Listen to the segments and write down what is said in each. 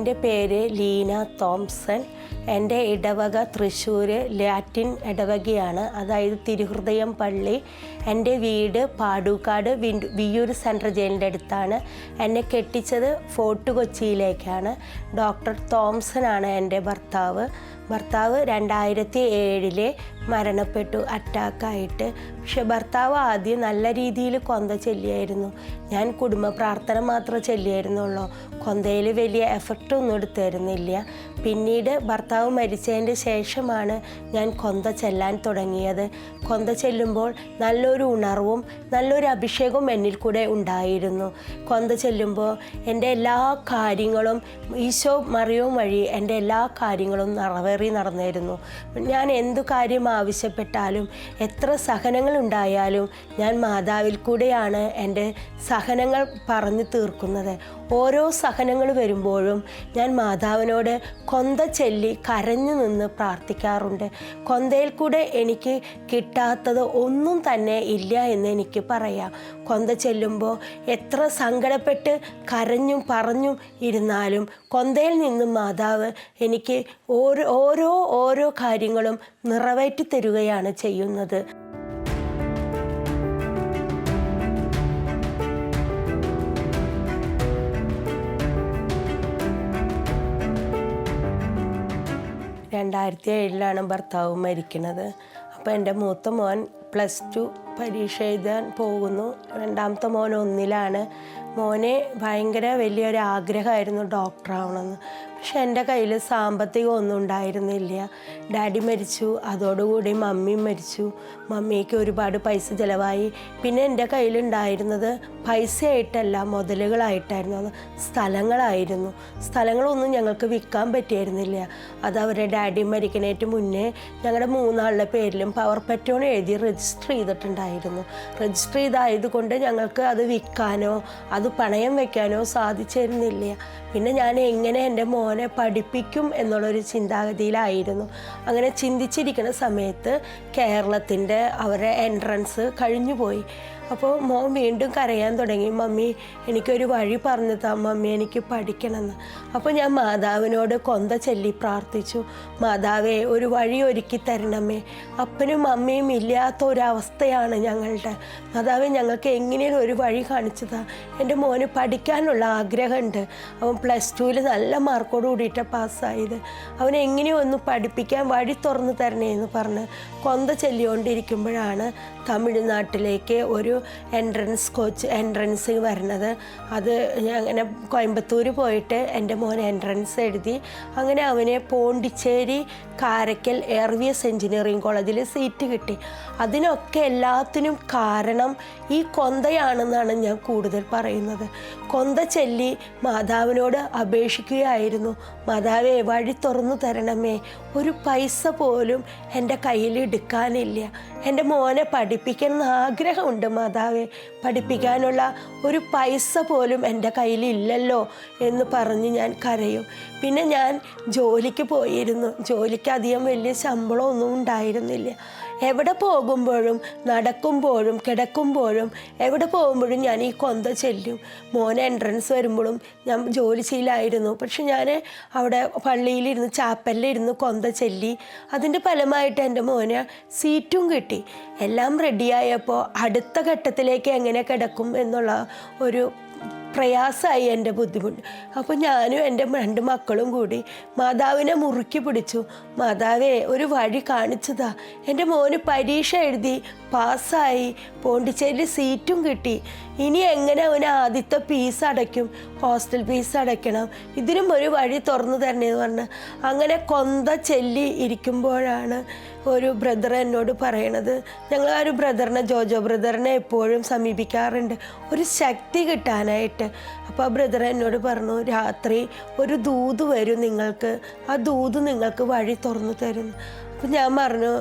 എൻ്റെ പേര് ലീന തോംസൺ. എൻ്റെ ഇടവക തൃശ്ശൂർ ലാറ്റിൻ ഇടവകയാണ്, അതായത് തിരുഹൃദയം പള്ളി. എൻ്റെ വീട് പാടൂക്കാട് വിയ്യൂർ സെൻട്രൽ ജയിലിൻ്റെ അടുത്താണ്. എന്നെ കെട്ടിച്ചത് ഫോർട്ട് കൊച്ചിയിലേക്കാണ്. ഡോക്ടർ തോംസനാണ് എൻ്റെ ഭർത്താവ്. 2007 മരണപ്പെട്ടു, അറ്റാക്കായിട്ട്. പക്ഷെ ഭർത്താവ് ആദ്യം നല്ല രീതിയിൽ കൊന്ത ചൊല്ലിയായിരുന്നു. ഞാൻ കുടുംബ പ്രാർത്ഥന മാത്രമേ ചൊല്ലിയായിരുന്നുള്ളൂ. കൊന്തയിൽ വലിയ എഫക്റ്റൊന്നും എടുത്തിരുന്നില്ല. പിന്നീട് ഭർത്താവ് മരിച്ചതിൻ്റെ ശേഷമാണ് ഞാൻ കൊന്ത ചെല്ലാൻ തുടങ്ങിയത്. കൊന്ത ചെല്ലുമ്പോൾ നല്ലൊരു ഉണർവും നല്ലൊരു അഭിഷേകവും എന്നിൽ കൂടെ ഉണ്ടായിരുന്നു. കൊന്ത ചെല്ലുമ്പോൾ എൻ്റെ എല്ലാ കാര്യങ്ങളും ഈശോ മറിയവും വഴി എൻ്റെ എല്ലാ കാര്യങ്ങളും നടന്നിരുന്നു. ഞാൻ എന്തു കാര്യം ആവശ്യപ്പെട്ടാലും എത്ര സഹനങ്ങളുണ്ടായാലും ഞാൻ മാതാവിൽ കൂടെയാണ് എൻ്റെ സഹനങ്ങൾ പറഞ്ഞു തീർക്കുന്നത്. ഓരോ സഹനങ്ങൾ വരുമ്പോഴും ഞാൻ മാതാവിനോട് കൊന്ത ചൊല്ലി കരഞ്ഞു നിന്ന് പ്രാർത്ഥിക്കാറുണ്ട്. കൊന്തയിൽ കൂടെ എനിക്ക് കിട്ടാത്തത് ഒന്നും തന്നെ ഇല്ല എന്ന് എനിക്ക് പറയാം. കൊന്ത ചെല്ലുമ്പോൾ എത്ര സങ്കടപ്പെട്ട് കരഞ്ഞും പറഞ്ഞും ഇരുന്നാലും കൊന്തയിൽ നിന്നും മാതാവ് എനിക്ക് ഓരോ കാര്യങ്ങളും നിറവേറ്റി തരുകയാണ് ചെയ്യുന്നത്. ാണ് ഭർത്താവ് മരിക്കുന്നത്. അപ്പോൾ എൻ്റെ മൂത്ത മോൻ +2 പരീക്ഷ എഴുതാൻ പോകുന്നു. രണ്ടാമത്തെ മോൻ 1ലാണ്. മോനെ ഭയങ്കര വലിയൊരു ആഗ്രഹമായിരുന്നു ഡോക്ടറാവണമെന്ന്. പക്ഷെ എൻ്റെ കയ്യിൽ സാമ്പത്തികം ഒന്നും ഉണ്ടായിരുന്നില്ല. ഡാഡി മരിച്ചു, അതോടുകൂടി മമ്മിയും മരിച്ചു. മമ്മിക്ക് ഒരുപാട് പൈസ ചിലവായി. പിന്നെ എൻ്റെ കയ്യിലുണ്ടായിരുന്നത് പൈസയായിട്ടല്ല, മുതലുകളായിട്ടായിരുന്നു. അത് സ്ഥലങ്ങളായിരുന്നു. സ്ഥലങ്ങളൊന്നും ഞങ്ങൾക്ക് വിൽക്കാൻ പറ്റിയായിരുന്നില്ല. അത് അവരുടെ ഡാഡി മരിക്കുന്നതിന് മുന്നേ ഞങ്ങളുടെ 3 ആളുടെ പേരിലും പവർ പറ്റോൺ എഴുതി രജിസ്റ്റർ ചെയ്തിട്ടുണ്ടായിരുന്നു. രജിസ്റ്റർ ചെയ്തായതുകൊണ്ട് ഞങ്ങൾക്ക് അത് വിൽക്കാനോ അത് പണയം വയ്ക്കാനോ സാധിച്ചിരുന്നില്ല. പിന്നെ ഞാൻ എങ്ങനെ എൻ്റെ മോനെ പഠിപ്പിക്കും എന്നുള്ളൊരു ചിന്താഗതിയിലായിരുന്നു. അങ്ങനെ ചിന്തിച്ചിരിക്കുന്ന സമയത്ത് കേരളത്തിൻ്റെ അവരുടെ എൻട്രൻസ് കഴിഞ്ഞുപോയി. അപ്പോൾ മോൻ വീണ്ടും കരയാൻ തുടങ്ങി. മമ്മി, എനിക്കൊരു വഴി പറഞ്ഞു താ മമ്മി, എനിക്ക് പഠിക്കണമെന്ന്. അപ്പോൾ ഞാൻ മാതാവിനോട് കൊന്ത ചൊല്ലി പ്രാർത്ഥിച്ചു. മാതാവേ, ഒരു വഴി ഒരുക്കി തരണമേ. അപ്പനും അമ്മയും ഇല്ലാത്ത ഒരവസ്ഥയാണ് ഞങ്ങളുടെ. മാതാവേ, ഞങ്ങൾക്ക് എങ്ങനെയും ഒരു വഴി കാണിച്ചു താ. എൻ്റെ മോന് പഠിക്കാനുള്ള ആഗ്രഹമുണ്ട്. അവൻ +2 നല്ല മാർക്കോട് കൂടിയിട്ടാണ് പാസ്സായത്. അവനെ എങ്ങനെയോ ഒന്ന് പഠിപ്പിക്കാൻ വഴി തുറന്നു തരണേ എന്ന് പറഞ്ഞ് കൊന്ത ചൊല്ലിക്കൊണ്ടിരിക്കുമ്പോഴാണ് തമിഴ്നാട്ടിലേക്ക് ഒരു എൻട്രൻസ് വരുന്നത്. അത് അങ്ങനെ കോയമ്പത്തൂർ പോയിട്ട് എൻ്റെ മോൻ എൻട്രൻസ് എഴുതി. അങ്ങനെ അവനെ പോണ്ടിച്ചേരി കാരക്കൽ എയർവിയസ് എഞ്ചിനീയറിംഗ് കോളേജിൽ സീറ്റ് കിട്ടി. അതിനൊക്കെ എല്ലാത്തിനും കാരണം ഈ കൊന്തയാണെന്നാണ് ഞാൻ കൂടുതൽ പറയുന്നത്. കൊന്ത ചൊല്ലി മാതാവിനോട് അപേക്ഷിക്കുകയായിരുന്നു. മാതാവേ, വഴി തുറന്നു തരണമേ. ഒരു പൈസ പോലും എൻ്റെ കയ്യിൽ എടുക്കാനില്ല. എൻ്റെ മോനെ പഠിപ്പിക്കണം ആഗ്രഹമുണ്ട് മാതാവേ. പഠിപ്പിക്കാനുള്ള ഒരു പൈസ പോലും എൻ്റെ കയ്യിലില്ലല്ലോ എന്ന് പറഞ്ഞ് ഞാൻ കരയും. പിന്നെ ഞാൻ ജോലിക്ക് പോയിരുന്നു. ജോലിക്ക് അധികം വലിയ ശമ്പളമൊന്നും ഉണ്ടായിരുന്നില്ല. എവിടെ പോകുമ്പോഴും നടക്കുമ്പോഴും കിടക്കുമ്പോഴും എവിടെ പോകുമ്പോഴും ഞാൻ ഈ കൊന്ത ചൊല്ലും. മോനെ എൻട്രൻസ് വരുമ്പോഴും ഞാൻ ജോലി ചെയ്യലായിരുന്നു. പക്ഷെ ഞാൻ അവിടെ പള്ളിയിലിരുന്ന് ചാപ്പലിലിരുന്ന് കൊന്ത ചൊല്ലി. അതിൻ്റെ ഫലമായിട്ട് എൻ്റെ മോന് സീറ്റും കിട്ടി. എല്ലാം റെഡിയായപ്പോൾ അടുത്ത ഘട്ടത്തിലേക്ക് എങ്ങനെ കിടക്കും എന്നുള്ള ഒരു പ്രയാസമായി എൻ്റെ ബുദ്ധിമുട്ട്. അപ്പോൾ ഞാനും എൻ്റെ 2 മക്കളും കൂടി മാതാവിനെ മുറുക്കി പിടിച്ചു. മാതാവേ, ഒരു വഴി കാണിച്ചതാ. എൻ്റെ മോന് പരീക്ഷ എഴുതി പാസ്സായി, പോണ്ടിച്ചേരിയിൽ സീറ്റും കിട്ടി. ഇനി എങ്ങനെ അവന് ആദ്യത്തെ ഫീസ് അടയ്ക്കും? ഹോസ്റ്റൽ ഫീസ് അടയ്ക്കണം. ഇതിനും ഒരു വഴി തുറന്നു തരണേന്ന് പറഞ്ഞ് അങ്ങനെ കൊന്ത ചൊല്ലി ഇരിക്കുമ്പോഴാണ് ഒരു ബ്രദർ എന്നോട് പറയണത്. ഞങ്ങൾ ആ ഒരു ബ്രദറിനെ, ജോജോ ബ്രദറിനെ എപ്പോഴും സമീപിക്കാറുണ്ട് ഒരു ശക്തി കിട്ടാനായിട്ട്. അപ്പോൾ ആ ബ്രദർ എന്നോട് പറഞ്ഞു, രാത്രി ഒരു ദൂത് വരും നിങ്ങൾക്ക്, ആ ദൂത് നിങ്ങൾക്ക് വഴി തുറന്നു തരുന്നു. അപ്പം ഞാൻ പറഞ്ഞു,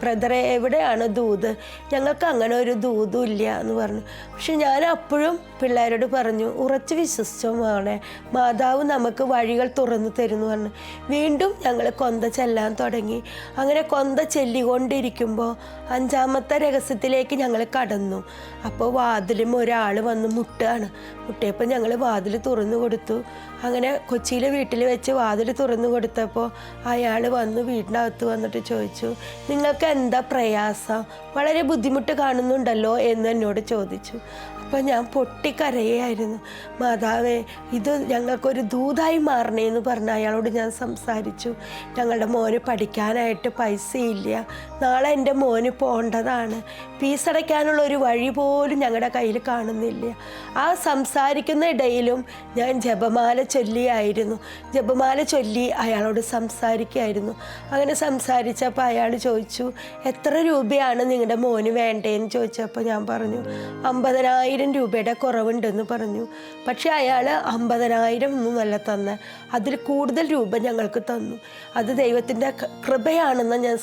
ബ്രദറെ എവിടെയാണ് ദൂത്? ഞങ്ങൾക്ക് അങ്ങനെ ഒരു ദൂതും ഇല്ല എന്ന് പറഞ്ഞു. പക്ഷെ ഞാൻ അപ്പോഴും പിള്ളേരോട് പറഞ്ഞു, ഉറച്ചു വിശ്വസിച്ചോ മോളെ, മാതാവ് നമുക്ക് വഴികൾ തുറന്നു തരുന്നു പറഞ്ഞു. വീണ്ടും ഞങ്ങൾ കൊന്ത ചെല്ലാൻ തുടങ്ങി. അങ്ങനെ കൊന്ത ചെല്ലിക്കൊണ്ടിരിക്കുമ്പോൾ 5ാമത്തെ രഹസ്യത്തിലേക്ക് ഞങ്ങൾ കടന്നു. അപ്പോൾ വാതിലും ഒരാൾ വന്ന് മുട്ടിയപ്പോൾ ഞങ്ങൾ വാതിൽ തുറന്നു കൊടുത്തു. അങ്ങനെ കൊച്ചിയിലെ വീട്ടിൽ വെച്ച് വാതിൽ തുറന്നു കൊടുത്തപ്പോൾ അയാൾ വന്ന് വീടിനകത്ത് വന്നിട്ട് ചോദിച്ചു, നിങ്ങൾക്ക് എന്താ പ്രയാസം, വളരെ ബുദ്ധിമുട്ട് കാണുന്നുണ്ടല്ലോ എന്ന് എന്നോട് ചോദിച്ചു. അപ്പം ഞാൻ പൊട്ടിക്കരയായിരുന്നു. മാതാവേ, ഇത് ഞങ്ങൾക്കൊരു ദൂതായി മാറണേന്ന് പറഞ്ഞ് അയാളോട് ഞാൻ സംസാരിച്ചു. ഞങ്ങളുടെ മോന് പഠിക്കാനായിട്ട് പൈസയില്ല, നാളെ എൻ്റെ മോന് പോകേണ്ടതാണ്, ഫീസ് അടയ്ക്കാനുള്ള ഒരു വഴി പോലും ഞങ്ങളുടെ കയ്യിൽ കാണുന്നില്ല. ആ സംസാരിക്കുന്ന ഇടയിലും ഞാൻ ജപമാല ചൊല്ലി അയാളോട് സംസാരിക്കുകയായിരുന്നു. അങ്ങനെ സംസാരിച്ചപ്പോൾ അയാൾ ചോദിച്ചു, എത്ര രൂപയാണ് നിങ്ങളുടെ മോന് വേണ്ടതെന്ന് ചോദിച്ചപ്പോൾ ഞാൻ പറഞ്ഞു, 50,000 രൂപയുടെ കുറവുണ്ടെന്ന് പറഞ്ഞു. പക്ഷേ അയാൾ 50,000 ഒന്നുമല്ല തന്നെ, അതിൽ കൂടുതൽ രൂപ ഞങ്ങൾക്ക് തന്നു. അത് ദൈവത്തിൻ്റെ കൃപയാണെന്ന് ഞാൻ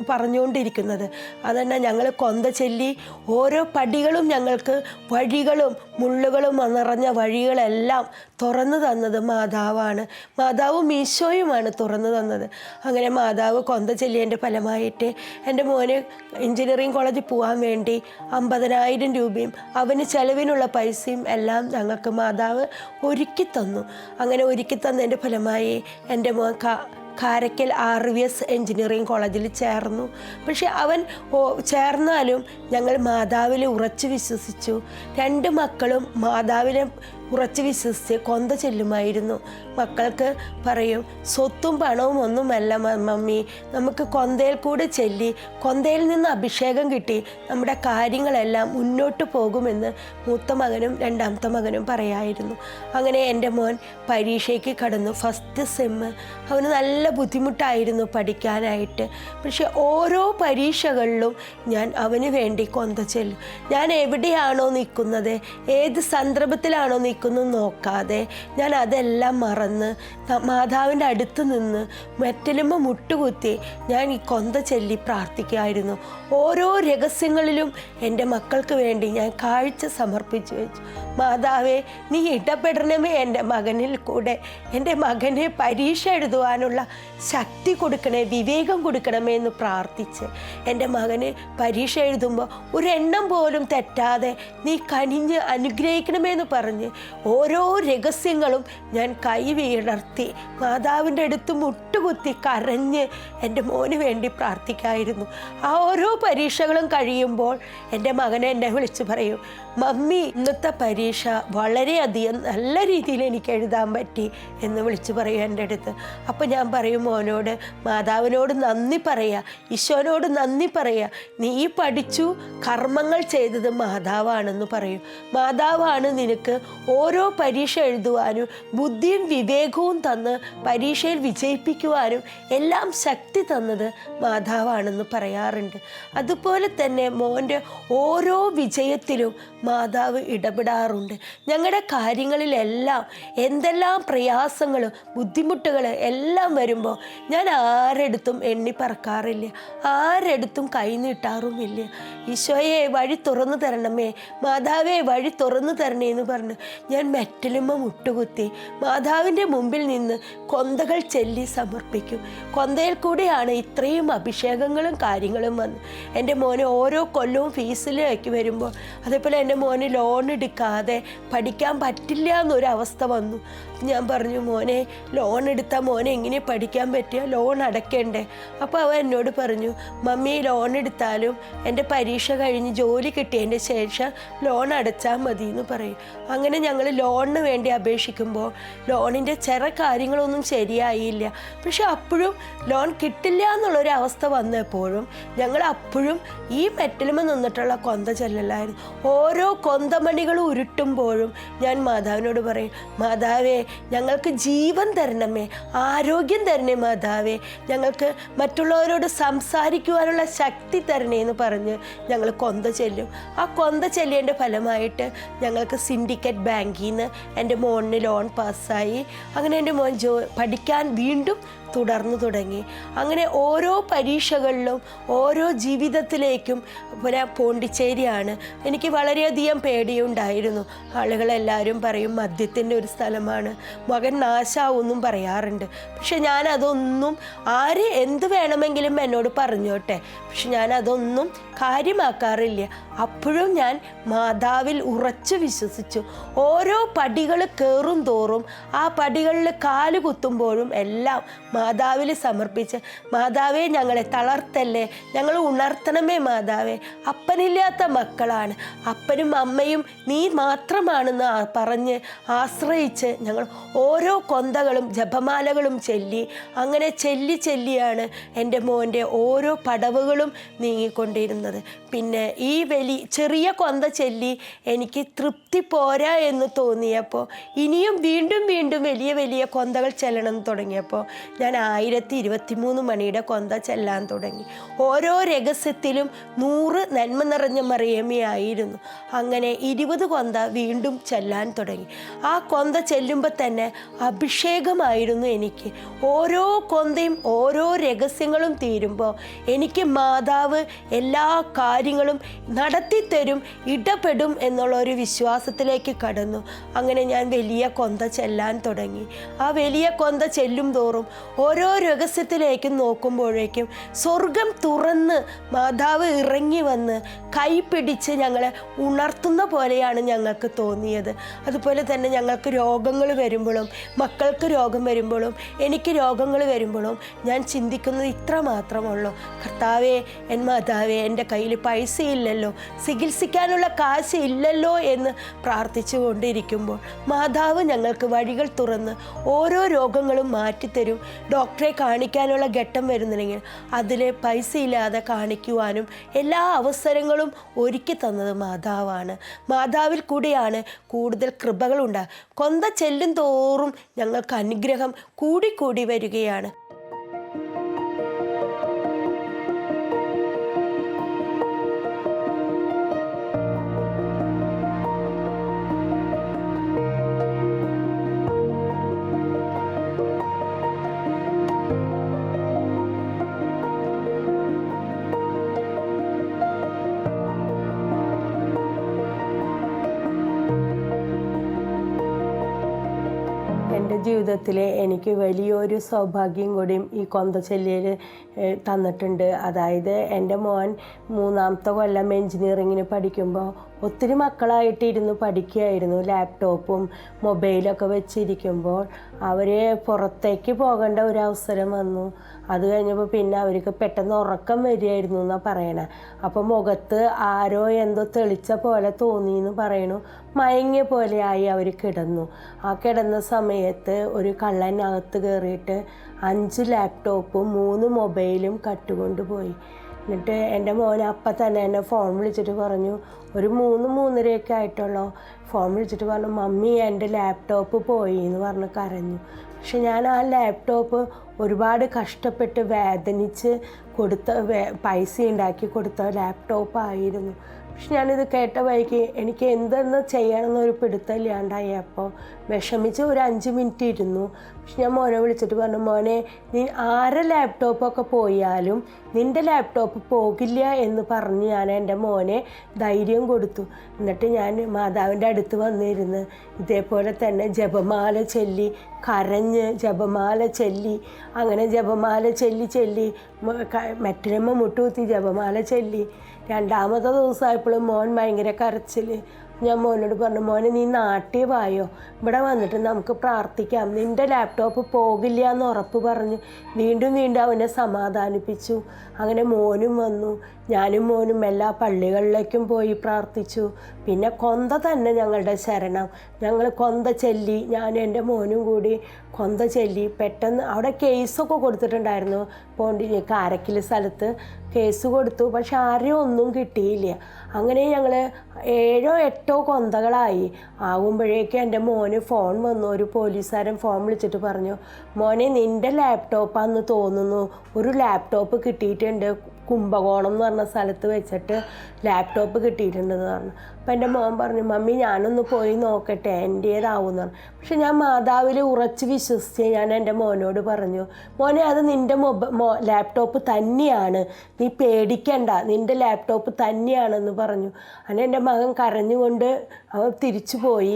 പറഞ്ഞുകൊണ്ടിരിക്കുന്നത്. അതുതന്നെ ഞങ്ങൾ കൊന്ത ചൊല്ലി ഓരോ പടികളും ഞങ്ങൾക്ക് വഴികളും മുള്ളുകളും നിറഞ്ഞ വഴികളെല്ലാം തുറന്നു തന്നത് മാതാവാണ്. മാതാവും ഈശോയുമാണ് തുറന്നു തന്നത്. അങ്ങനെ മാതാവ് കൊന്ത ചൊല്ലിയതിൻ്റെ ഫലമായിട്ട് എൻ്റെ മോന് എഞ്ചിനീയറിംഗ് കോളേജിൽ പോകാൻ വേണ്ടി 50,000 രൂപയും അവന് ചെലവിനുള്ള പൈസയും എല്ലാം ഞങ്ങൾക്ക് മാതാവ് ഒരുക്കി തന്നു. അങ്ങനെ ഒരുക്കി തന്നതിൻ്റെ ഫലമായി എൻ്റെ മോൻ കാരയ്ക്കൽ RVS എഞ്ചിനീയറിംഗ് കോളേജിൽ ചേർന്നു. പക്ഷെ അവൻ ചേർന്നാലും ഞങ്ങൾ മാതാവിൽ ഉറച്ചു വിശ്വസിച്ചു. 2 മക്കളും മാതാവിനെ ഉറച്ചു വിശ്വസിച്ച് കൊന്ത ചെല്ലുമായിരുന്നു. മക്കൾക്ക് പറയും, സ്വത്തും പണവും ഒന്നുമല്ല മമ്മി, നമുക്ക് കൊന്തയിൽ കൂടെ ചെല്ലി കൊന്തയിൽ നിന്ന് അഭിഷേകം കിട്ടി നമ്മുടെ കാര്യങ്ങളെല്ലാം മുന്നോട്ട് പോകുമെന്ന് മൂത്ത മകനും 2ാമത്തെ മകനും പറയായിരുന്നു. അങ്ങനെ എൻ്റെ മോൻ പരീക്ഷയ്ക്ക് കടന്നു. ഫസ്റ്റ് സെം അവന് നല്ല ബുദ്ധിമുട്ടായിരുന്നു പഠിക്കാനായിട്ട്. പക്ഷെ ഓരോ പരീക്ഷകളിലും ഞാൻ അവന് വേണ്ടി കൊന്ത ചെല്ലും. ഞാൻ എവിടെയാണോ നിൽക്കുന്നത്, ഏത് സന്ദർഭത്തിലാണോ നിൽക്കുന്നത് നോക്കാതെ ഞാൻ അതെല്ലാം മറന്ന് മാതാവിൻ്റെ അടുത്ത് നിന്ന് മെറ്റലുമ്പോൾ മുട്ടുകുത്തി ഞാൻ ഈ കൊന്ത ചൊല്ലി പ്രാർത്ഥിക്കുമായിരുന്നു. ഓരോ രഹസ്യങ്ങളിലും എൻ്റെ മക്കൾക്ക് വേണ്ടി ഞാൻ കാഴ്ച സമർപ്പിച്ചു വെച്ചു. മാതാവേ, നീ ഇടപെടണമേ എൻ്റെ മകനിൽ കൂടെ. എൻ്റെ മകനെ പരീക്ഷ എഴുതുവാനുള്ള ശക്തി കൊടുക്കണേ, വിവേകം കൊടുക്കണമേ എന്ന് പ്രാർത്ഥിച്ച് എൻ്റെ മകന് പരീക്ഷ എഴുതുമ്പോൾ ഒരെണ്ണം പോലും തെറ്റാതെ നീ കനിഞ്ഞ് അനുഗ്രഹിക്കണമെന്ന് പറഞ്ഞ് ഓരോ രഹസ്യങ്ങളും ഞാൻ കൈവിടർത്തി മാതാവിൻ്റെ അടുത്ത് മുട്ടുകുത്തി കരഞ്ഞ് എൻ്റെ മോന് വേണ്ടി പ്രാർത്ഥിക്കായിരുന്നു. ആ ഓരോ പരീക്ഷകളും കഴിയുമ്പോൾ എൻ്റെ മകനെ എന്നെ വിളിച്ച് പറയും, മമ്മി ഇന്നത്തെ പരീക്ഷ വളരെയധികം നല്ല രീതിയിൽ എനിക്ക് എഴുതാൻ പറ്റി എന്ന് വിളിച്ച് പറയും എൻ്റെ അടുത്ത്. അപ്പോൾ ഞാൻ പറയും, മോനോട് മാതാവിനോട് നന്ദി പറയുക, ഈശോനോട് നന്ദി പറയുക, നീ പഠിച്ചു കർമ്മങ്ങൾ ചെയ്തത് മാതാവാണെന്ന് പറയും. മാതാവാണ് നിനക്ക് ഓരോ പരീക്ഷ എഴുതുവാനും ബുദ്ധിയും വിവേകവും തന്ന് പരീക്ഷയിൽ വിജയിപ്പിക്കുവാനും എല്ലാം ശക്തി തന്നത് മാതാവാണെന്ന് പറയാറുണ്ട്. അതുപോലെ തന്നെ മോൻ്റെ ഓരോ വിജയത്തിലും മാതാവ് ഇടപെടാറുണ്ട്. ഞങ്ങളുടെ കാര്യങ്ങളിലെല്ലാം എന്തെല്ലാം പ്രയാസങ്ങൾ ബുദ്ധിമുട്ടുകൾ എല്ലാം വരുമ്പോൾ ഞാൻ ആരെടുത്തും എണ്ണി പറക്കാറില്ല, ആരെടുത്തും കൈ നീട്ടാറുമില്ല. ഈശോയെ വഴി തുറന്നു തരണമേ, മാതാവേ വഴി തുറന്നു തരണേ എന്ന് പറഞ്ഞ് ഞാൻ മെറ്റലുമ്മ മുട്ടുകുത്തി മാതാവിൻ്റെ മുമ്പിൽ നിന്ന് കൊന്തകൾ ചൊല്ലി സമർപ്പിക്കും. കൊന്തയിൽ കൂടെയാണ് ഇത്രയും അഭിഷേകങ്ങളും കാര്യങ്ങളും വന്ന് എൻ്റെ മോന് ഓരോ കൊല്ലവും ഫീസിലേക്ക് വരുമ്പോൾ, അതേപോലെ എൻ്റെ മോന് ലോൺ എടുക്കാതെ പഠിക്കാൻ പറ്റില്ല എന്നൊരവസ്ഥ വന്നു. ഞാൻ പറഞ്ഞു, മോനെ ലോൺ എടുത്താൽ മോനെ എങ്ങനെ പഠിക്കാൻ പറ്റുക, ലോൺ അടയ്ക്കണ്ടേ? അപ്പോൾ അവൻ എന്നോട് പറഞ്ഞു, മമ്മി ലോൺ എടുത്താലും എൻ്റെ പരീക്ഷ കഴിഞ്ഞ് ജോലി കിട്ടിയതിൻ്റെ ശേഷം ലോൺ അടച്ചാൽ മതി എന്ന് പറയും. അങ്ങനെ ഞങ്ങൾ ലോണിന് വേണ്ടി അപേക്ഷിക്കുമ്പോൾ ലോണിൻ്റെ ചില കാര്യങ്ങളൊന്നും ശരിയായില്ല. പക്ഷെ അപ്പോഴും ലോൺ കിട്ടില്ല എന്നുള്ളൊരവസ്ഥ വന്നപ്പോഴും ഞങ്ങൾ അപ്പോഴും ഈ മെറ്റലുമ നിന്നിട്ടുള്ള കൊന്ത ചെല്ലലായിരുന്നു. ഓരോ കൊന്തമണികളും ഉരുട്ടുമ്പോഴും ഞാൻ മാതാവിനോട് പറയും, മാതാവേ ഞങ്ങൾക്ക് ജീവൻ തരണമേ, ആരോഗ്യം തരണേ മാതാവേ, ഞങ്ങൾക്ക് മറ്റുള്ളവരോട് സംസാരിക്കുവാനുള്ള ശക്തി തരണേ എന്ന് പറഞ്ഞ് ഞങ്ങൾ കൊന്ത ചെല്ലും. ആ കൊന്ത ചെല്ലിയതിൻ്റെ ഫലമായിട്ട് ഞങ്ങൾക്ക് സിൻഡിക്കേറ്റ് ബാങ്കിൽ നിന്ന് എൻ്റെ മോനിന് ലോൺ പാസ്സായി. അങ്ങനെ എൻ്റെ മോൻ പഠിക്കാൻ വീണ്ടും തുടർന്നു തുടങ്ങി. അങ്ങനെ ഓരോ പരീക്ഷകളിലും ഓരോ ജീവിതത്തിലേക്കും പിന്നെ പോണ്ടിച്ചേരിയാണ്. എനിക്ക് വളരെയധികം പേടിയുണ്ടായിരുന്നു. ആളുകളെല്ലാവരും പറയും മദ്യത്തിൻ്റെ ഒരു സ്ഥലമാണ്, മകൻ നാശാവെന്നും പറയാറുണ്ട്. പക്ഷെ ഞാനതൊന്നും ആര് എന്ത് വേണമെങ്കിലും എന്നോട് പറഞ്ഞോട്ടെ, പക്ഷെ ഞാനതൊന്നും കാര്യമാക്കാറില്ല. അപ്പോഴും ഞാൻ മാതാവിൽ ഉറച്ചു വിശ്വസിച്ചു. ഓരോ പടികൾ കയറും തോറും ആ പടികളിൽ കാല് കുത്തുമ്പോഴും എല്ലാം മാതാവിൽ സമർപ്പിച്ച്, മാതാവേ ഞങ്ങളെ തളർത്തല്ലേ, ഞങ്ങൾ ഉണർത്തണമേ മാതാവേ, അപ്പനില്ലാത്ത മക്കളാണ്, അപ്പനും അമ്മയും നീ മാത്രമാണെന്ന് പറഞ്ഞ് ആശ്രയിച്ച് ഞങ്ങൾ ഓരോ കൊന്തകളും ജപമാലകളും ചൊല്ലി, അങ്ങനെ ചെല്ലിയാണ് എൻ്റെ മോൻ്റെ ഓരോ പടവുകളും നീങ്ങിക്കൊണ്ടിരുന്നത്. പിന്നെ ഈ ചെറിയ കൊന്ത ചൊല്ലി എനിക്ക് തൃപ്തി പോരാ എന്ന് തോന്നിയപ്പോൾ ഇനിയും വീണ്ടും വലിയ കൊന്തകൾ ചെല്ലണം തുടങ്ങിയപ്പോൾ ഞാൻ 1023 മണിയുടെ കൊന്ത ചെല്ലാൻ തുടങ്ങി. ഓരോ രഹസ്യത്തിലും 100 നന്മ നിറഞ്ഞ മറിയമ്മയായിരുന്നു. അങ്ങനെ 20 കൊന്ത വീണ്ടും ചെല്ലാൻ തുടങ്ങി. ആ കൊന്ത ചെല്ലുമ്പോൾ തന്നെ അഭിഷേകമായിരുന്നു എനിക്ക്. ഓരോ കൊന്തയും ഓരോ രഹസ്യങ്ങളും തീരുമ്പോൾ എനിക്ക് മാതാവ് എല്ലാ കാര്യങ്ങളും നടത്തിത്തരും, ഇടപെടും എന്നുള്ളൊരു വിശ്വാസത്തിലേക്ക് കടന്നു. അങ്ങനെ ഞാൻ വലിയ കൊന്ത ചെല്ലാൻ തുടങ്ങി. ആ വലിയ കൊന്ത ചെല്ലും തോറും ഓരോ രഹസ്യത്തിലേക്കും നോക്കുമ്പോഴേക്കും സ്വർഗം തുറന്ന് മാതാവ് ഇറങ്ങി വന്ന് കൈ പിടിച്ച് ഞങ്ങളെ ഉണർത്തുന്ന പോലെയാണ് ഞങ്ങൾക്ക് തോന്നിയത്. അതുപോലെ തന്നെ ഞങ്ങൾക്ക് രോഗങ്ങൾ വരുമ്പോഴും, മക്കൾക്ക് രോഗം വരുമ്പോഴും, എനിക്ക് രോഗങ്ങൾ വരുമ്പോഴും ഞാൻ ചിന്തിക്കുന്നത് ഇത്ര മാത്രമുള്ളൂ: കർത്താവേ, മാതാവേ, എൻ്റെ കയ്യിൽ പൈസ ഇല്ലല്ലോ, ചികിത്സിക്കാനുള്ള കാശ് ഇല്ലല്ലോ എന്ന് പ്രാർത്ഥിച്ചു കൊണ്ടിരിക്കുമ്പോൾ മാതാവ് ഞങ്ങൾക്ക് വഴികൾ തുറന്ന് ഓരോ രോഗങ്ങളും മാറ്റിത്തരും. ഡോക്ടറെ കാണിക്കാനുള്ള ഘട്ടം വരുന്നുണ്ടെങ്കിൽ അതിൽ പൈസ ഇല്ലാതെ കാണിക്കുവാനും എല്ലാ അവസരങ്ങളും ഒരുക്കി തന്നത് മാതാവാണ്. മാതാവിൽ കൂടിയാണ് കൂടുതൽ കൃപകളുണ്ട്. കൊന്ത ചെല്ലും തോറും ഞങ്ങൾക്ക് അനുഗ്രഹം കൂടി വരികയാണ്. എൻ്റെ ജീവിതത്തിൽ എനിക്ക് വലിയൊരു സൗഭാഗ്യം കൂടിയും ഈ കൊന്തച്ചൊല്ലിയിൽ തന്നിട്ടുണ്ട്. അതായത് എൻ്റെ മോൻ 3ാമത്തെ കൊല്ലം എൻജിനീയറിങ്ങിന് പഠിക്കുമ്പോൾ ഒത്തിരി മക്കളായിട്ടിരുന്ന് പഠിക്കുകയായിരുന്നു. ലാപ്ടോപ്പും മൊബൈലൊക്കെ വെച്ചിരിക്കുമ്പോൾ അവർ പുറത്തേക്ക് പോകേണ്ട ഒരു അവസരം വന്നു. അത് കഴിഞ്ഞപ്പോൾ പിന്നെ അവർക്ക് പെട്ടെന്ന് ഉറക്കം വരികയായിരുന്നു എന്നാണ് പറയണേ. അപ്പോൾ മുഖത്ത് ആരോ എന്തോ തെളിച്ച പോലെ തോന്നി എന്ന് പറയണു. മയങ്ങിയ പോലെയായി അവർ കിടന്നു. ആ കിടന്ന സമയത്ത് ഒരു കള്ളനകത്ത് കയറിയിട്ട് 5 ലാപ്ടോപ്പും 3 മൊബൈലും കട്ടുകൊണ്ടുപോയി. എന്നിട്ട് എൻ്റെ മോൻ അപ്പം തന്നെ എന്നെ ഫോൺ വിളിച്ചിട്ട് പറഞ്ഞു, ഒരു 3-3:30 ആയിട്ടുള്ളൂ. ഫോൺ വിളിച്ചിട്ട് പറഞ്ഞു, മമ്മി എൻ്റെ ലാപ്ടോപ്പ് പോയി എന്ന് പറഞ്ഞ് കരഞ്ഞു. പക്ഷെ ഞാൻ ആ ലാപ്ടോപ്പ് ഒരുപാട് കഷ്ടപ്പെട്ട് വേദനിച്ച് കൊടുത്ത പൈസ ഉണ്ടാക്കി കൊടുത്ത ലാപ്ടോപ്പായിരുന്നു. പക്ഷെ ഞാനിത് കേട്ട വഴിക്ക് എനിക്ക് എന്തെന്ന് ചെയ്യണമെന്നൊരു പിടുത്തമില്ലാണ്ടായി. അപ്പോൾ വിഷമിച്ച് ഒരു 5 മിനിറ്റ് ഇരുന്നു. പക്ഷെ ഞാൻ മോനെ വിളിച്ചിട്ട് പറഞ്ഞു, മോനെ, നീ ആരെ ലാപ്ടോപ്പൊക്കെ പോയാലും നിൻ്റെ ലാപ്ടോപ്പ് പോകില്ല എന്ന് പറഞ്ഞ് ഞാൻ എൻ്റെ മോനെ ധൈര്യം കൊടുത്തു. എന്നിട്ട് ഞാൻ മാതാവിൻ്റെ അടുത്ത് വന്നിരുന്ന് ഇതേപോലെ തന്നെ ജപമാല ചൊല്ലി കരഞ്ഞ് ജപമാല ചൊല്ലി, അങ്ങനെ ജപമാല ചൊല്ലി മെറ്റിനമ്മ മുട്ടുകുത്തി ജപമാല ചൊല്ലി. 2ാമത്തെ ദിവസമായപ്പോഴും മോൻ ഭയങ്കര കരച്ചിൽ. ഞാൻ മോനോട് പറഞ്ഞു, മോനെ, നീ നാട്ടിൽ വായോ, ഇവിടെ വന്നിട്ട് നമുക്ക് പ്രാർത്ഥിക്കാം, നിൻ്റെ ലാപ്ടോപ്പ് പോകില്ല എന്ന് ഉറപ്പ് പറഞ്ഞ് വീണ്ടും അവനെ സമാധാനിപ്പിച്ചു. അങ്ങനെ മോനും വന്നു. ഞാനും മോനും എല്ലാ പള്ളികളിലേക്കും പോയി പ്രാർത്ഥിച്ചു. പിന്നെ കൊന്ത തന്നെ ഞങ്ങളുടെ ശരണം. ഞങ്ങൾ കൊന്ത ചൊല്ലി, ഞാനും എൻ്റെ മോനും കൂടി കൊന്ത ചൊല്ലി. പെട്ടെന്ന് അവിടെ കേസൊക്കെ കൊടുത്തിട്ടുണ്ടായിരുന്നു. കാരക്കിൽ സ്ഥലത്ത് കേസ് കൊടുത്തു. പക്ഷെ ആരെയും ഒന്നും കിട്ടിയില്ല. അങ്ങനെ ഞങ്ങൾ 7-8 കൊന്തകളായി ആകുമ്പോഴേക്കും എൻ്റെ മോന് ഫോൺ വന്നു. ഒരു പോലീസുകാരൻ ഫോൺ വിളിച്ചിട്ട് പറഞ്ഞു, മോനെ, നിൻ്റെ ലാപ്ടോപ്പാന്ന് തോന്നുന്നു, ഒരു ലാപ്ടോപ്പ് കിട്ടിയിട്ടുണ്ട്, കുംഭകോണം എന്ന് പറഞ്ഞ സ്ഥലത്ത് വെച്ചിട്ട് ലാപ്ടോപ്പ് കിട്ടിയിട്ടുണ്ടെന്ന് പറഞ്ഞു. അപ്പം എൻ്റെ മോൻ പറഞ്ഞു, മമ്മി ഞാനൊന്ന് പോയി നോക്കട്ടെ എൻ്റേതാവുന്നു. പക്ഷെ ഞാൻ മാതാവിൽ ഉറച്ച് വിശ്വസിച്ച് ഞാൻ എൻ്റെ മോനോട് പറഞ്ഞു, മോനെ അത് നിൻ്റെ ലാപ്ടോപ്പ് തന്നെയാണ്, നീ പേടിക്കണ്ട, നിൻ്റെ ലാപ്ടോപ്പ് തന്നെയാണെന്ന് പറഞ്ഞു. അങ്ങനെ എൻ്റെ മകൻ കരഞ്ഞുകൊണ്ട് അവൻ തിരിച്ചു പോയി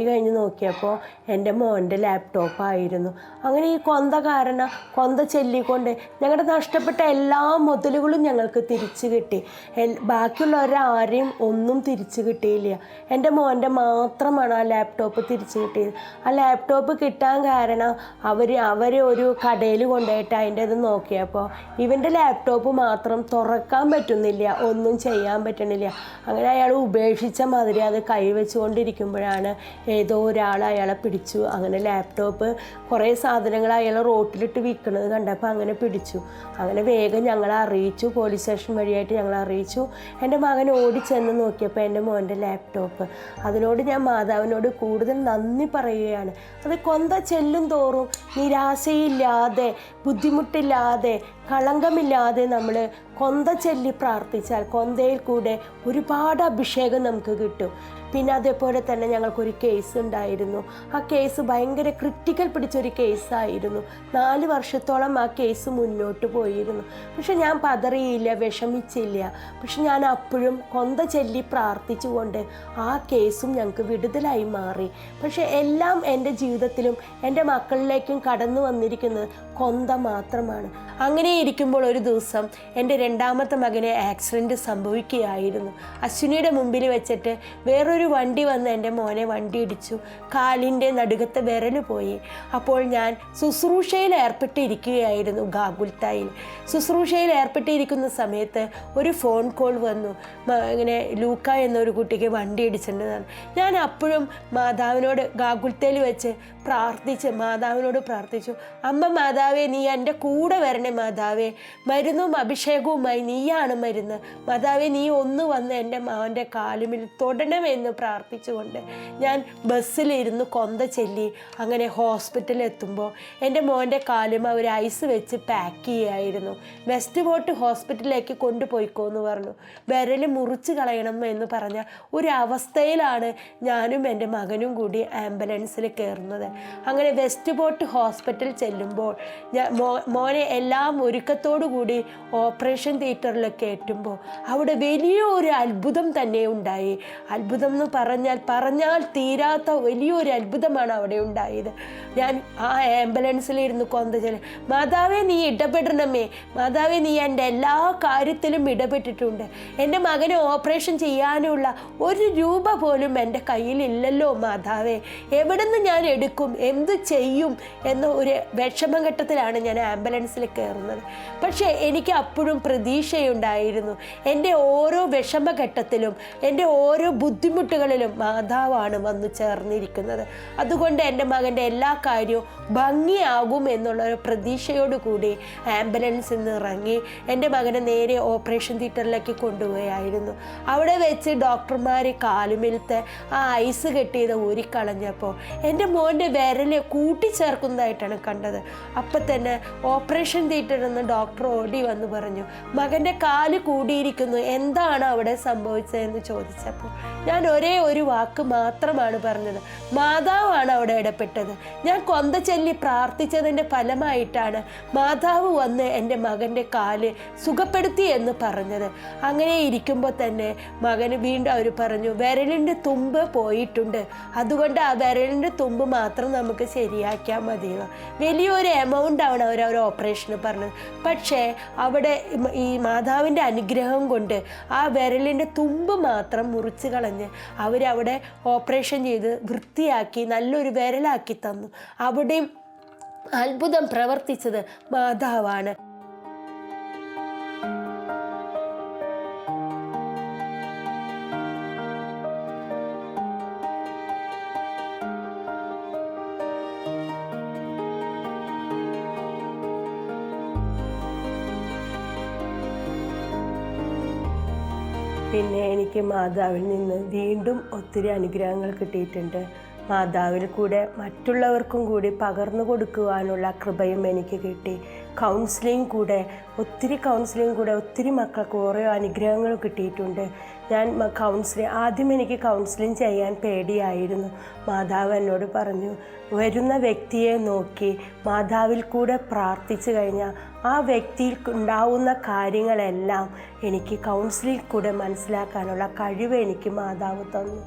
കഴിഞ്ഞ് നോക്കിയപ്പോൾ എൻ്റെ മോൻ്റെ ലാപ്ടോപ്പായിരുന്നു. അങ്ങനെ ഈ കൊന്ത കാരണം കൊന്ത ചൊല്ലിക്കൊണ്ട് ഞങ്ങളുടെ നഷ്ടപ്പെട്ട എല്ലാ മുതലുകളും ഞങ്ങൾക്ക് തിരിച്ചു കിട്ടി. ബാക്കിയുള്ളവരാരെയും ഒന്നും തിരിച്ചു കിട്ടിയില്ല. എൻ്റെ മോൻ്റെ മാത്രമാണ് ആ ലാപ്ടോപ്പ് തിരിച്ചു കിട്ടിയത്. ആ ലാപ്ടോപ്പ് കിട്ടാൻ കാരണം അവർ ഒരു കടയിൽ കൊണ്ടുപോയിട്ട് അതിൻ്റെ ഇത് നോക്കിയപ്പോൾ ഇവൻ്റെ ലാപ്ടോപ്പ് മാത്രം തുറക്കാൻ പറ്റുന്നില്ല, ഒന്നും ചെയ്യാൻ പറ്റണില്ല. അങ്ങനെ അയാൾ ഉപേക്ഷിച്ച മാതിരി അത് കൈവച്ചുകൊണ്ടിരിക്കുമ്പോഴാണ് ഏതോ ഒരാൾ അയാളെ പിടിച്ചു. അങ്ങനെ ലാപ്ടോപ്പ് കുറേ സാധനങ്ങൾ അയാൾ റോട്ടിലിട്ട് വിൽക്കുന്നത് കണ്ടപ്പോൾ അങ്ങനെ പിടിച്ചു. അങ്ങനെ വേഗം ഞങ്ങളെ അറിയിച്ചു, പോലീസ് സ്റ്റേഷൻ വഴിയായിട്ട് ഞങ്ങളെ അറിയിച്ചു. എൻ്റെ മകൻ ഓടിച്ചെന്ന് നോക്കിയപ്പോൾ എൻ്റെ മോൻ്റെ ലാപ്ടോപ്പ്. അതിനോട് ഞാൻ മാതാവിനോട് കൂടുതൽ നന്ദി പറയുകയാണ്. അത് കൊന്ത ചെല്ലും തോറും നിരാശയില്ലാതെ, ബുദ്ധിമുട്ടില്ലാതെ, കളങ്കമില്ലാതെ നമ്മൾ കൊന്ത ചൊല്ലി പ്രാർത്ഥിച്ചാൽ കൊന്തയിൽ കൂടെ ഒരുപാട് അഭിഷേകം നമുക്ക് കിട്ടും. പിന്നെ അതേപോലെ തന്നെ ഞങ്ങൾക്കൊരു കേസ് ഉണ്ടായിരുന്നു. ആ കേസ് ഭയങ്കര ക്രിട്ടിക്കൽ പിടിച്ചൊരു കേസായിരുന്നു. 4 വർഷത്തോളം ആ കേസ് മുന്നോട്ട് പോയിരുന്നു. പക്ഷെ ഞാൻ പതറിയില്ല, വിഷമിച്ചില്ല. പക്ഷെ ഞാൻ അപ്പോഴും കൊന്ത ചൊല്ലി പ്രാർത്ഥിച്ചുകൊണ്ട് ആ കേസും ഞങ്ങൾക്ക് വിടുതലായി മാറി. പക്ഷെ എല്ലാം എൻ്റെ ജീവിതത്തിലും എൻ്റെ മക്കളിലേക്കും കടന്നു വന്നിരിക്കുന്നത് കൊന്ത മാത്രമാണ്. അങ്ങനെ ഇരിക്കുമ്പോൾ ഒരു ദിവസം എൻ്റെ 2ാമത്തെ മകന് ആക്സിഡൻറ്റ് സംഭവിക്കുകയായിരുന്നു. അശ്വിനിയുടെ മുമ്പിൽ വെച്ചിട്ട് വേറൊരു വണ്ടി വന്ന് എൻ്റെ മോനെ വണ്ടി ഇടിച്ചു. കാലിൻ്റെ നടുകത്തെ വിരൽ പോയി. അപ്പോൾ ഞാൻ ശുശ്രൂഷയിൽ ഏർപ്പെട്ടിരിക്കുകയായിരുന്നു. ഗാഗുൽത്തായിൽ ശുശ്രൂഷയിൽ ഏർപ്പെട്ടിരിക്കുന്ന സമയത്ത് ഒരു ഫോൺ കോൾ വന്നു. ഇങ്ങനെ ലൂക്ക എന്നൊരു കുട്ടിക്ക് വണ്ടി ഇടിച്ചിട്ടുണ്ടെന്നാണ്. ഞാൻ അപ്പോഴും മാതാവിനോട് ഗാഗുൽത്തയിൽ വെച്ച് മാതാവിനോട് പ്രാർത്ഥിച്ചു, അമ്മ മാതാവേ, നീ എൻ്റെ കൂടെ വരണേ മാതാവേ, മരുന്നും അഭിഷേകവുമായി നീയാണ് മരുന്ന് മാതാവേ, നീ ഒന്ന് വന്ന് എൻ്റെ മോൻ്റെ കാലുമിൽ തൊടണമെന്ന് പ്രാർത്ഥിച്ചുകൊണ്ട് ഞാൻ ബസ്സിലിരുന്ന് കൊന്ത ചൊല്ലി അങ്ങനെ ഹോസ്പിറ്റലിൽ എത്തുമ്പോൾ എൻ്റെ മോൻ്റെ കാലും അവർ ഐസ് വെച്ച് പാക്ക് ചെയ്യുകയായിരുന്നു. വെസ്റ്റ് പോർട്ട് ഹോസ്പിറ്റലിലേക്ക് കൊണ്ടുപോയിക്കോന്ന് പറഞ്ഞു. വിരൽ മുറിച്ച് കളയണം എന്ന് പറഞ്ഞ ഒരു അവസ്ഥയിലാണ് ഞാനും എൻ്റെ മകനും കൂടി ആംബുലൻസിൽ കയറുന്നത്. അങ്ങനെ വെസ്റ്റ് പോർട്ട് ഹോസ്പിറ്റൽ ചെല്ലുമ്പോൾ മോനെ എല്ലാം ഒരുക്കത്തോടു കൂടി ഓപ്പറേഷൻ തിയേറ്ററിലൊക്കെ എത്തുമ്പോൾ അവിടെ വലിയൊരു അത്ഭുതം തന്നെ ഉണ്ടായി. അത്ഭുതം എന്ന് പറഞ്ഞാൽ തീരാത്ത വലിയൊരു അത്ഭുതമാണ് അവിടെ ഉണ്ടായത്. ഞാൻ ആ ആംബുലൻസിലിരുന്ന് കൊന്ത ചൊല്ലി, മാതാവേ നീ ഇടപെടണമേ, മാതാവേ നീ എൻ്റെ എല്ലാ കാര്യത്തിലും ഇടപെട്ടിട്ടുണ്ട്. എൻ്റെ മകനെ ഓപ്പറേഷൻ ചെയ്യാനുള്ള 1 രൂപ പോലും എൻ്റെ കയ്യിലില്ലല്ലോ മാതാവേ, എവിടെ നിന്ന് ഞാൻ എടുക്കും, എന്ത് ചെയ്യും എന്ന ഒരു വിഷമഘട്ടത്തിലാണ് ഞാൻ ആംബുലൻസിൽ കയറുന്നത്. പക്ഷേ എനിക്ക് അപ്പോഴും പ്രതീക്ഷയുണ്ടായിരുന്നു. എൻ്റെ ഓരോ വിഷമഘട്ടത്തിലും, എൻ്റെ ഓരോ ബുദ്ധിമുട്ടുകളിലും മാതാവാണ് വന്നു ചേർന്നിരിക്കുന്നത്. അതുകൊണ്ട് എൻ്റെ മകൻ്റെ എല്ലാ കാര്യവും ഭംഗിയാകും എന്നുള്ളൊരു പ്രതീക്ഷയോടുകൂടി ആംബുലൻസിൽ നിന്ന് ഇറങ്ങി എൻ്റെ മകനെ നേരെ ഓപ്പറേഷൻ തിയേറ്ററിലേക്ക് കൊണ്ടുപോയായിരുന്നു. അവിടെ വെച്ച് ഡോക്ടർമാർ കാലുമിലത്തെ ആ ഐസ് കെട്ടിയത് ഊരിക്കളഞ്ഞപ്പോൾ എൻ്റെ മോൻ്റെ വിരൽ കൂട്ടിച്ചേർക്കുന്നതായിട്ടാണ് കണ്ടത്. അപ്പം തന്നെ ഓപ്പറേഷൻ തിയേറ്ററിൽ നിന്ന് ഡോക്ടർ ഓടി വന്ന് പറഞ്ഞു, മകൻ്റെ കാല് കൂടിയിരിക്കുന്നു, എന്താണ് അവിടെ സംഭവിച്ചതെന്ന് ചോദിച്ചപ്പോൾ ഞാൻ ഒരേ ഒരു വാക്ക് മാത്രമാണ് പറഞ്ഞത്, മാതാവാണ് അവിടെ ഇടപെട്ടത്. ഞാൻ കൊന്ത ചൊല്ലി പ്രാർത്ഥിച്ചതിൻ്റെ ഫലമായിട്ടാണ് മാതാവ് വന്ന് എൻ്റെ മകൻ്റെ കാല് സുഖപ്പെടുത്തി എന്ന് പറഞ്ഞത്. അങ്ങനെ ഇരിക്കുമ്പോൾ തന്നെ മകന് വീണ്ടും അവർ പറഞ്ഞു, വിരലിൻ്റെ തുമ്പ് പോയിട്ടുണ്ട്, അതുകൊണ്ട് ആ വിരലിൻ്റെ തുമ്പ് മാത്രം നമുക്ക് ശരിയാക്കിയാൽ മതിയോ. വലിയൊരു എമൗണ്ട് ആണ് അവർ ഓപ്പറേഷന് പറഞ്ഞത്. പക്ഷേ അവിടെ ഈ മാതാവിൻ്റെ അനുഗ്രഹം കൊണ്ട് ആ വിരലിൻ്റെ തുമ്പ് മാത്രം മുറിച്ച് കളഞ്ഞ് അവരവിടെ ഓപ്പറേഷൻ ചെയ്ത് വൃത്തിയാക്കി നല്ലൊരു വിരലാക്കി തന്നു. അവിടെയും അത്ഭുതം പ്രവർത്തിച്ചത് മാതാവാണ്. പിന്നെ എനിക്ക് മാതാവിൽ നിന്ന് വീണ്ടും ഒത്തിരി അനുഗ്രഹങ്ങൾ കിട്ടിയിട്ടുണ്ട്. മാതാവിൽ കൂടെ മറ്റുള്ളവർക്കും കൂടി പകർന്നു കൊടുക്കുവാനുള്ള കൃപയും എനിക്ക് കിട്ടി. ഒത്തിരി കൗൺസിലിംഗ് കൂടെ ഒത്തിരി മക്കൾക്ക് ഓരോ അനുഗ്രഹങ്ങൾ കിട്ടിയിട്ടുണ്ട്. ഞാൻ ആദ്യം എനിക്ക് കൗൺസിലിംഗ് ചെയ്യാൻ പേടിയായിരുന്നു. മാതാവ് എന്നോട് പറഞ്ഞു, വരുന്ന വ്യക്തിയെ നോക്കി മാതാവിൽ കൂടെ പ്രാർത്ഥിച്ചു കഴിഞ്ഞാൽ ആ വ്യക്തിയിൽ ഉണ്ടാവുന്ന കാര്യങ്ങളെല്ലാം എനിക്ക് കൗൺസിലിംഗ് കൂടെ മനസ്സിലാക്കാനുള്ള കഴിവ് എനിക്ക് മാതാവ് തന്നു.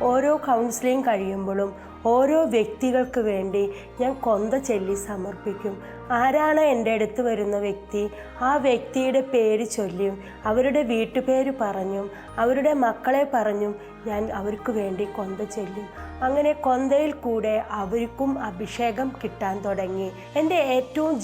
ഓരോ കൗൺസിലിംഗ് കഴിയുമ്പോഴും ഓരോ വ്യക്തികൾക്ക് വേണ്ടി ഞാൻ കൊന്ത ചൊല്ലി സമർപ്പിക്കും. ആരാണ് എൻ്റെ അടുത്ത് വരുന്ന വ്യക്തി, ആ വ്യക്തിയുടെ പേര് ചൊല്ലിയും അവരുടെ വീട്ടുപേര് പറഞ്ഞും അവരുടെ മക്കളെ പറഞ്ഞും ഞാൻ അവർക്ക് വേണ്ടി കൊന്ത ചൊല്ലും. അങ്ങനെ കൊന്തയിൽ കൂടെ അവർക്കും അഭിഷേകം കിട്ടാൻ തുടങ്ങി. എൻ്റെ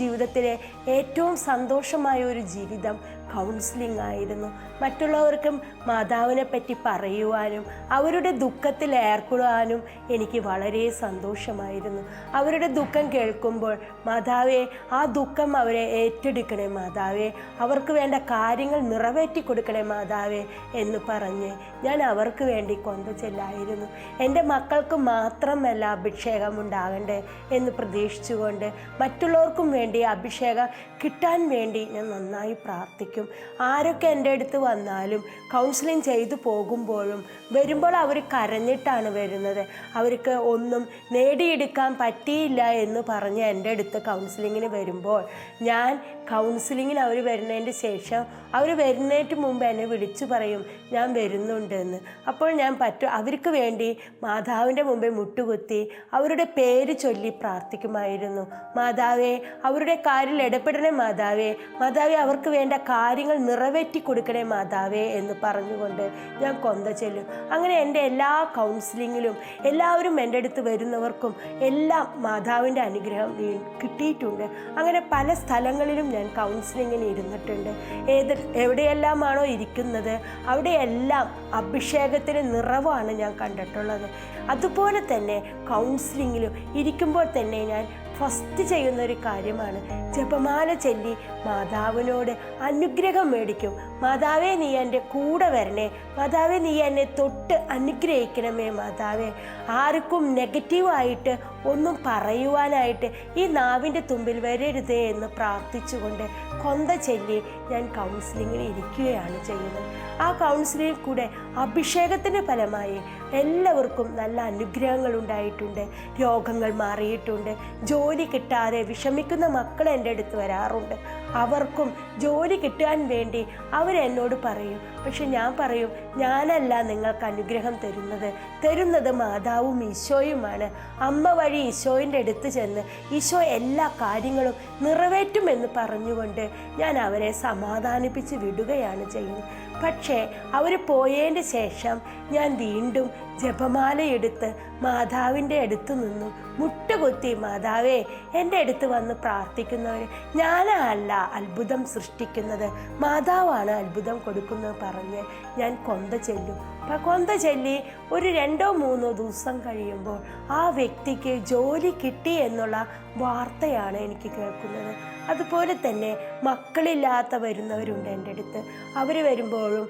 ജീവിതത്തിലെ ഏറ്റവും സന്തോഷമായ ഒരു ജീവിതം കൗൺസിലിംഗ് ആയിരുന്നു. മറ്റുള്ളവർക്കും മാതാവിനെ പറ്റി പറയുവാനും അവരുടെ ദുഃഖത്തിൽ ഏർപ്പെടുവാനും എനിക്ക് വളരെ സന്തോഷമായിരുന്നു. അവരുടെ ദുഃഖം കേൾക്കുമ്പോൾ, മാതാവേ ആ ദുഃഖം അവരെ ഏറ്റെടുക്കണേ മാതാവേ, അവർക്ക് വേണ്ട കാര്യങ്ങൾ നിറവേറ്റി കൊടുക്കണേ മാതാവേ എന്ന് പറഞ്ഞ് ഞാൻ അവർക്ക് വേണ്ടി കൊന്ത ചെല്ലായിരുന്നു. എൻ്റെ മക്കൾക്ക് മാത്രമല്ല അഭിഷേകം ഉണ്ടാകണ്ടേ എന്ന് പ്രതീക്ഷിച്ചുകൊണ്ട് മറ്റുള്ളവർക്കും വേണ്ടി അഭിഷേകം കിട്ടാൻ വേണ്ടി ഞാൻ നന്നായി പ്രാർത്ഥിക്കും. ആരൊക്കെ എൻ്റെ അടുത്ത് വന്നാലും കൗൺസിലിംഗ് ചെയ്തു പോകുമ്പോഴും വരുമ്പോൾ അവർ കരഞ്ഞിട്ടാണ് വരുന്നത്. അവർക്ക് ഒന്നും നേടിയെടുക്കാൻ പറ്റിയില്ല എന്ന് പറഞ്ഞ് എൻ്റെ അടുത്ത് കൗൺസിലിങ്ങിന് വരുമ്പോൾ ഞാൻ കൗൺസിലിങ്ങിന് അവർ വരുന്നതിൻ്റെ ശേഷം അവർ വരുന്നതിന് മുമ്പ് എന്നെ വിളിച്ചു പറയും ഞാൻ വരുന്നുണ്ടെന്ന്. അപ്പോൾ ഞാൻ അവർക്ക് വേണ്ടി മാതാവിൻ്റെ മുമ്പേ മുട്ടുകുത്തി അവരുടെ പേര് ചൊല്ലി പ്രാർത്ഥിക്കുമായിരുന്നു. മാതാവേ അവരുടെ കാര്യത്തിൽ ഇടപെടണേ മാതാവേ, മാതാവേ അവർക്ക് വേണ്ട കാര്യങ്ങൾ നിറവേറ്റി കൊടുക്കണേ മാതാവേ എന്ന് പറഞ്ഞുകൊണ്ട് ഞാൻ കൊന്ത ചൊല്ലും. അങ്ങനെ എൻ്റെ എല്ലാ കൗൺസിലിങ്ങിലും എല്ലാവരും എൻ്റെ അടുത്ത് വരുന്നവർക്കും എല്ലാം മാതാവിൻ്റെ അനുഗ്രഹം കിട്ടിയിട്ടുണ്ട്. അങ്ങനെ പല സ്ഥലങ്ങളിലും ഞാൻ കൗൺസിലിങ്ങിന് ഇരുന്നിട്ടുണ്ട്. എവിടെയെല്ലാമാണോ ഇരിക്കുന്നത് അവിടെയെല്ലാം അഭിഷേകത്തിന് നിറവാണ് ഞാൻ കണ്ടിട്ടുള്ളത്. അതുപോലെ തന്നെ കൗൺസിലിങ്ങിലും ഇരിക്കുമ്പോൾ തന്നെ ഞാൻ ഫസ്റ്റ് ചെയ്യുന്നൊരു കാര്യമാണ് ജപമാല ചൊല്ലി മാതാവിനോട് അനുഗ്രഹം മേടിക്കും. മാതാവേ നീ എൻ്റെ കൂടെ വരണേ, മാതാവേ നീ എന്നെ തൊട്ട് അനുഗ്രഹിക്കണമേ മാതാവേ. ആർക്കും നെഗറ്റീവായിട്ട് ഒന്നും പറയുവാനായിട്ട് ഈ നാവിൻ്റെ തുമ്പിൽ വരരുതേ എന്ന് പ്രാർത്ഥിച്ചുകൊണ്ട് കൊന്ത ചൊല്ലി ഞാൻ കൗൺസിലിങ്ങിന് ഇരിക്കുകയാണ് ചെയ്യുന്നത്. ആ കൗൺസിലിങ്ങിൽ കൂടെ അഭിഷേകത്തിൻ്റെ ഫലമായി എല്ലാവർക്കും നല്ല അനുഗ്രഹങ്ങൾ ഉണ്ടായിട്ടുണ്ട്. രോഗങ്ങൾ മാറിയിട്ടുണ്ട്. ജോലി കിട്ടാതെ വിഷമിക്കുന്ന മക്കൾ എൻ്റെ അടുത്ത് വരാറുണ്ട്. അവർക്കും ജോലി കിട്ടാൻ വേണ്ടി അവരെന്നോട് പറയും. പക്ഷെ ഞാൻ പറയും, ഞാനല്ല നിങ്ങൾക്ക് അനുഗ്രഹം തരുന്നത് മാതാവും ഈശോയുമാണ്. അമ്മ വഴി ഈശോയുടെ അടുത്ത് ചെന്ന് ഈശോ എല്ലാ കാര്യങ്ങളും നിറവേറ്റുമെന്ന് പറഞ്ഞുകൊണ്ട് ഞാൻ അവരെ സമാധാനിപ്പിച്ച് വിടുകയാണ് ചെയ്യുന്നത്. പക്ഷേ അവർ പോയതിൻ്റെ ശേഷം ഞാൻ വീണ്ടും ജപമാലയെടുത്ത് മാതാവിൻ്റെ അടുത്ത് നിന്നും മുട്ടുകുത്തി, മാതാവേ എൻ്റെ അടുത്ത് വന്ന് പ്രാർത്ഥിക്കുന്നവർ ഞാനല്ല അത്ഭുതം സൃഷ്ടിക്കുന്നത്, മാതാവാണ് അത്ഭുതം കൊടുക്കുന്നത് പറഞ്ഞ് ഞാൻ കൊന്ത ചൊല്ലും. അപ്പം കൊന്ത ചൊല്ലി ഒരു 2-3 ദിവസം കഴിയുമ്പോൾ ആ വ്യക്തിക്ക് ജോലി കിട്ടി എന്നുള്ള വാർത്തയാണ് എനിക്ക് കേൾക്കുന്നത്. അതുപോലെ തന്നെ മക്കളില്ലാത്ത വരുന്നവരുണ്ട് എൻ്റെ അടുത്ത്. അവർ വരുമ്പോഴും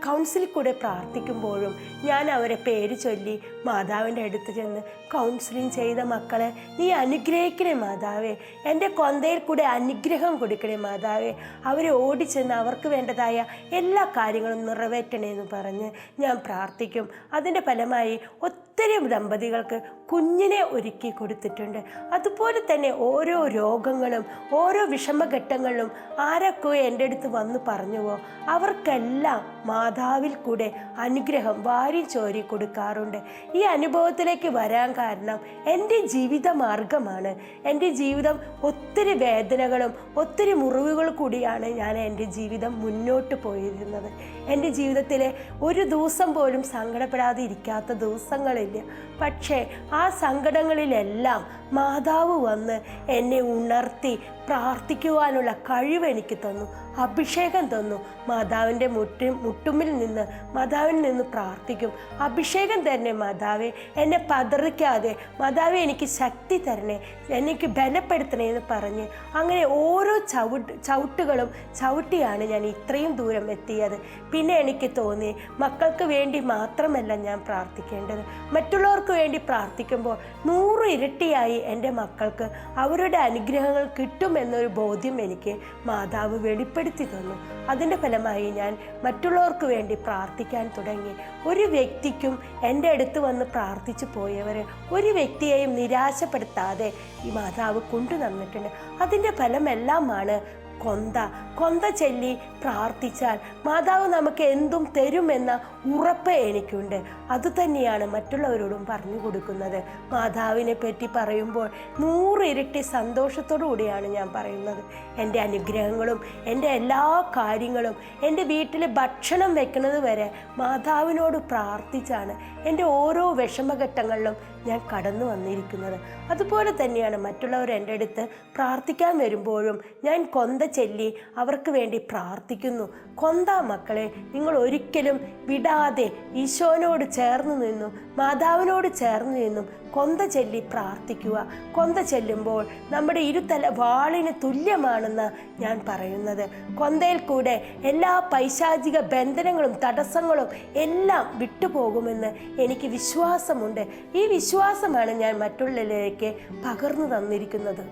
കൗൺസിലിൽ കൂടെ പ്രാർത്ഥിക്കുമ്പോഴും ഞാൻ അവരെ പേര് ചൊല്ലി മാതാവിൻ്റെ അടുത്ത് ചെന്ന്, കൗൺസിലിംഗ് ചെയ്ത മക്കളെ നീ അനുഗ്രഹിക്കണേ മാതാവേ, എൻ്റെ കൊന്തയിൽ കൂടെ അനുഗ്രഹം കൊടുക്കണേ മാതാവേ, അവരെ ഓടിച്ചെന്ന് അവർക്ക് വേണ്ടതായ എല്ലാ കാര്യങ്ങളും നിറവേറ്റണേ എന്ന് പറഞ്ഞ് ഞാൻ പ്രാർത്ഥിക്കും. അതിൻ്റെ ഫലമായി ഒത്തിരി ദമ്പതികൾക്ക് കുഞ്ഞിനെ ഒരുക്കി കൊടുത്തിട്ടുണ്ട്. അതുപോലെ തന്നെ ഓരോ രോഗങ്ങളും ഓരോ വിഷമഘട്ടങ്ങളിലും ആരൊക്കെ എൻ്റെ അടുത്ത് വന്ന് പറഞ്ഞുവോ അവർക്കെല്ലാം മാതാവിൽ കൂടെ അനുഗ്രഹം വാരി ചോരി കൊടുക്കാറുണ്ട്. ഈ അനുഭവത്തിലേക്ക് വരാൻ കാരണം എൻ്റെ ജീവിത മാർഗമാണ്. എൻ്റെ ജീവിതം ഒത്തിരി വേദനകളും ഒത്തിരി മുറിവുകൾ കൂടിയാണ് ഞാൻ എൻ്റെ ജീവിതം മുന്നോട്ട് പോയിരുന്നത്. എൻ്റെ ജീവിതത്തിലെ ഒരു ദിവസം പോലും സങ്കടപ്പെടാതെ ഇരിക്കാത്ത ദിവസങ്ങളില്ല. പക്ഷേ ആ സങ്കടങ്ങളിലെല്ലാം മാതാവ് വന്ന് എന്നെ ഉണർത്തി പ്രാർത്ഥിക്കുവാനുള്ള കഴിവ് എനിക്ക് തന്നു, അഭിഷേകം തന്നു. മാതാവിൻ്റെ മുട്ടുമ്പിൽ നിന്ന് മാതാവിൽ നിന്ന് പ്രാർത്ഥിക്കും. അഭിഷേകം തരണേ മാതാവേ, എന്നെ പതറിക്കാതെ മാതാവേ എനിക്ക് ശക്തി തരണേ, എനിക്ക് ബലപ്പെടുത്തണേ എന്ന് പറഞ്ഞ് അങ്ങനെ ഓരോ ചവിട്ടുകളും ചവിട്ടിയാണ് ഞാൻ ഇത്രയും ദൂരം എത്തിയത്. പിന്നെ എനിക്ക് തോന്നി മക്കൾക്ക് വേണ്ടി മാത്രമല്ല ഞാൻ പ്രാർത്ഥിക്കേണ്ടത്, മറ്റുള്ളവർക്ക് വേണ്ടി പ്രാർത്ഥിക്കുമ്പോൾ 100 ഇരട്ടിയായി വഴി എൻ്റെ മക്കൾക്ക് അവരുടെ അനുഗ്രഹങ്ങൾ കിട്ടുമെന്നൊരു ബോധ്യം എനിക്ക് മാതാവ് വെളിപ്പെടുത്തി തന്നു. അതിൻ്റെ ഫലമായി ഞാൻ മറ്റുള്ളവർക്ക് വേണ്ടി പ്രാർത്ഥിക്കാൻ തുടങ്ങി. ഒരു വ്യക്തിക്കും എൻ്റെ അടുത്ത് വന്ന് പ്രാർത്ഥിച്ചു പോയവരെ ഒരു വ്യക്തിയെയും നിരാശപ്പെടുത്താതെ ഈ മാതാവ് കൊണ്ടു തന്നിട്ടുണ്ട്. അതിൻ്റെ ഫലമെല്ലാമാണ് കൊന്ത ചൊല്ലി പ്രാർത്ഥിച്ചാൽ മാതാവ് നമുക്ക് എന്തും തരുമെന്ന ഉറപ്പ് എനിക്കുണ്ട്. അതുതന്നെയാണ് മറ്റുള്ളവരോടും പറഞ്ഞു കൊടുക്കുന്നത്. മാതാവിനെ പറ്റി പറയുമ്പോൾ 100 ഇരട്ടി സന്തോഷത്തോടു കൂടിയാണ് ഞാൻ പറയുന്നത്. എൻ്റെ അനുഗ്രഹങ്ങളും എൻ്റെ എല്ലാ കാര്യങ്ങളും എൻ്റെ വീട്ടിൽ ഭക്ഷണം വെക്കുന്നത് വരെ മാതാവിനോട് പ്രാർത്ഥിച്ചാണ് എൻ്റെ ഓരോ വിഷമഘട്ടങ്ങളിലും ഞാൻ കടന്നു വന്നിരിക്കുന്നത്. അതുപോലെ തന്നെയാണ് മറ്റുള്ളവർ എൻ്റെ അടുത്ത് പ്രാർത്ഥിക്കാൻ വരുമ്പോഴും ഞാൻ കൊന്ത ചൊല്ലി അവർക്ക് വേണ്ടി പ്രാർത്ഥിക്കുന്നു. മക്കളെ, നിങ്ങൾ ഒരിക്കലും വിടാതെ ഈശോനോട് ചേർന്ന് നിന്നും മാതാവിനോട് ചേർന്ന് നിന്നും കൊന്ത ചൊല്ലി പ്രാർത്ഥിക്കുക. കൊന്ത ചെല്ലുമ്പോൾ നമ്മുടെ ഇരുതല വാളിന് തുല്യമാണെന്ന് ഞാൻ പറയുന്നത്. കൊന്തയിൽ കൂടെ എല്ലാ പൈശാചിക ബന്ധനങ്ങളും തടസ്സങ്ങളും എല്ലാം വിട്ടുപോകുമെന്ന് എനിക്ക് വിശ്വാസമുണ്ട്. ഈ വിശ്വാസമാണ് ഞാൻ മറ്റുള്ളവരിലേക്ക് പകർന്നു തന്നിരിക്കുന്നത്.